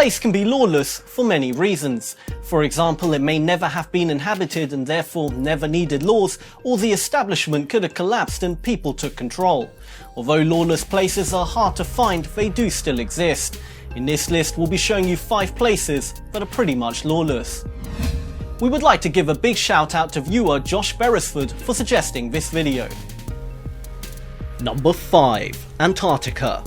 place can be lawless for many reasons. For example, it may never have been inhabited and therefore never needed laws, or the establishment could have collapsed and people took control. Although lawless places are hard to find, they do still exist. In this list, we'll be showing you 5 places that are pretty much lawless. We would like to give a big shout out to viewer Josh Beresford for suggesting this video. Number 5. Antarctica.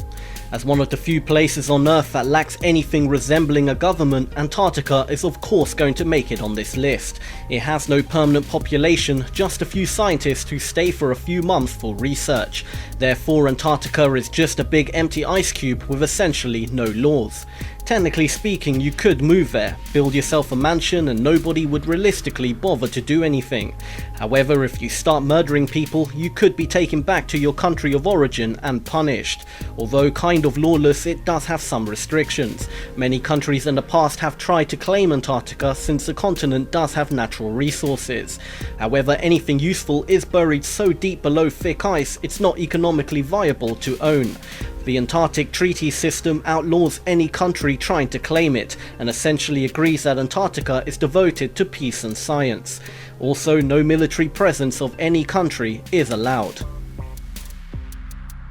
As one of the few places on Earth that lacks anything resembling a government, Antarctica is of course going to make it on this list. It has no permanent population, just a few scientists who stay for a few months for research. Therefore, Antarctica is just a big empty ice cube with essentially no laws. Technically speaking, you could move there, build yourself a mansion, and nobody would realistically bother to do anything. However, if you start murdering people, you could be taken back to your country of origin and punished. Although kind of lawless, it does have some restrictions. Many countries in the past have tried to claim Antarctica since the continent does have natural resources. However, anything useful is buried so deep below thick ice, it's not economically viable to own. The Antarctic Treaty System outlaws any country trying to claim it, and essentially agrees that Antarctica is devoted to peace and science. Also, no military presence of any country is allowed.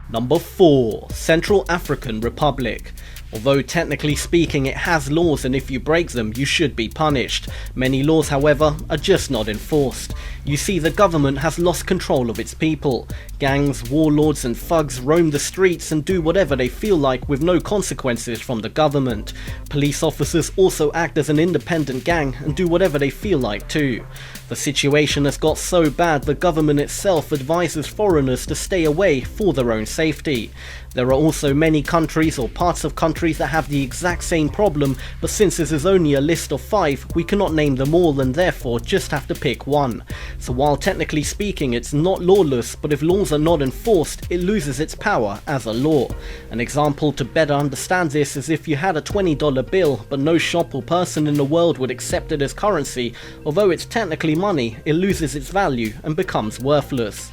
Number 4. Central African Republic. Although technically speaking it has laws, and if you break them you should be punished. Many laws, however, are just not enforced. You see, the government has lost control of its people. Gangs, warlords and thugs roam the streets and do whatever they feel like with no consequences from the government. Police officers also act as an independent gang and do whatever they feel like too. The situation has got so bad the government itself advises foreigners to stay away for their own safety. There are also many countries or parts of countries that have the exact same problem, but since this is only a list of 5, we cannot name them all and therefore just have to pick one. So while technically speaking it's not lawless, but if laws are not enforced, it loses its power as a law. An example to better understand this is if you had a $20 bill, but no shop or person in the world would accept it as currency. Although it's technically money, it loses its value and becomes worthless.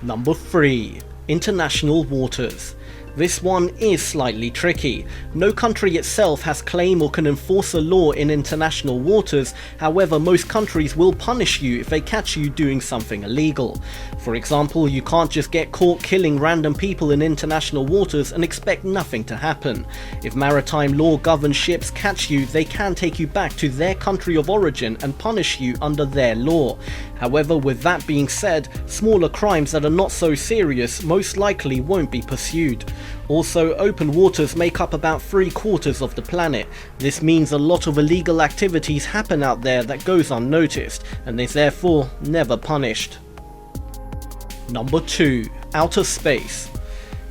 Number 3. International waters. This one is slightly tricky. No country itself has claim or can enforce a law in international waters. However, most countries will punish you if they catch you doing something illegal. For example, you can't just get caught killing random people in international waters and expect nothing to happen. If maritime law governed ships catch you, they can take you back to their country of origin and punish you under their law. However, with that being said, smaller crimes that are not so serious most likely won't be pursued. Also, open waters make up about 3/4 of the planet. This means a lot of illegal activities happen out there that goes unnoticed, and is therefore never punished. Number 2. Outer space.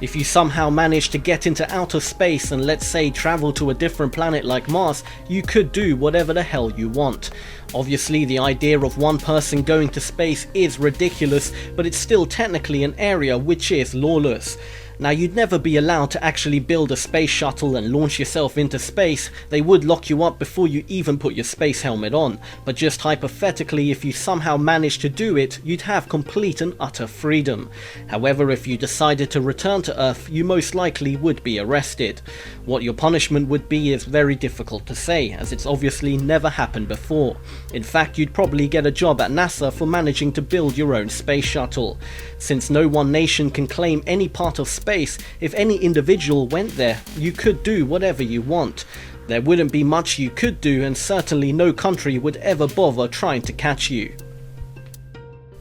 If you somehow manage to get into outer space and let's say travel to a different planet like Mars, you could do whatever the hell you want. Obviously the idea of one person going to space is ridiculous, but it's still technically an area which is lawless. Now, you'd never be allowed to actually build a space shuttle and launch yourself into space. They would lock you up before you even put your space helmet on, but just hypothetically, if you somehow managed to do it, you'd have complete and utter freedom. However, if you decided to return to Earth, you most likely would be arrested. What your punishment would be is very difficult to say, as it's obviously never happened before. In fact, you'd probably get a job at NASA for managing to build your own space shuttle. Since no one nation can claim any part of space, if any individual went there, you could do whatever you want. There wouldn't be much you could do, and certainly no country would ever bother trying to catch you.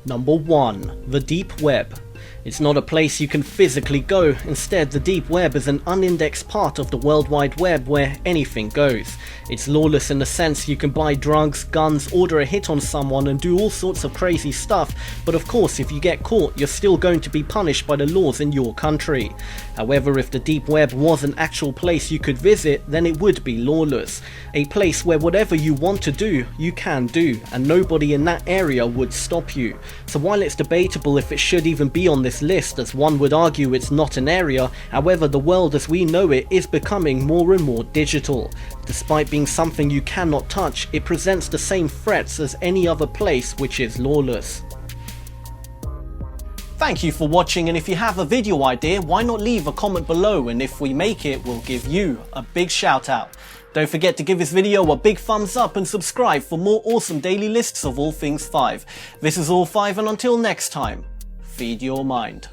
Number 1. The Deep Web. It's not a place you can physically go. Instead, the deep web is an unindexed part of the World Wide Web where anything goes. It's lawless in the sense you can buy drugs, guns, order a hit on someone and do all sorts of crazy stuff, but of course if you get caught you're still going to be punished by the laws in your country. However, if the deep web was an actual place you could visit, then it would be lawless. A place where whatever you want to do, you can do, and nobody in that area would stop you. So while it's debatable if it should even be on this list, as one would argue it's not an area, however the world as we know it is becoming more and more digital. Despite being something you cannot touch, it presents the same threats as any other place which is lawless. Thank you for watching, and if you have a video idea, why not leave a comment below, and if we make it, we'll give you a big shout out. Don't forget to give this video a big thumbs up and subscribe for more awesome daily lists of all things 5. This is All 5, and until next time, feed your mind.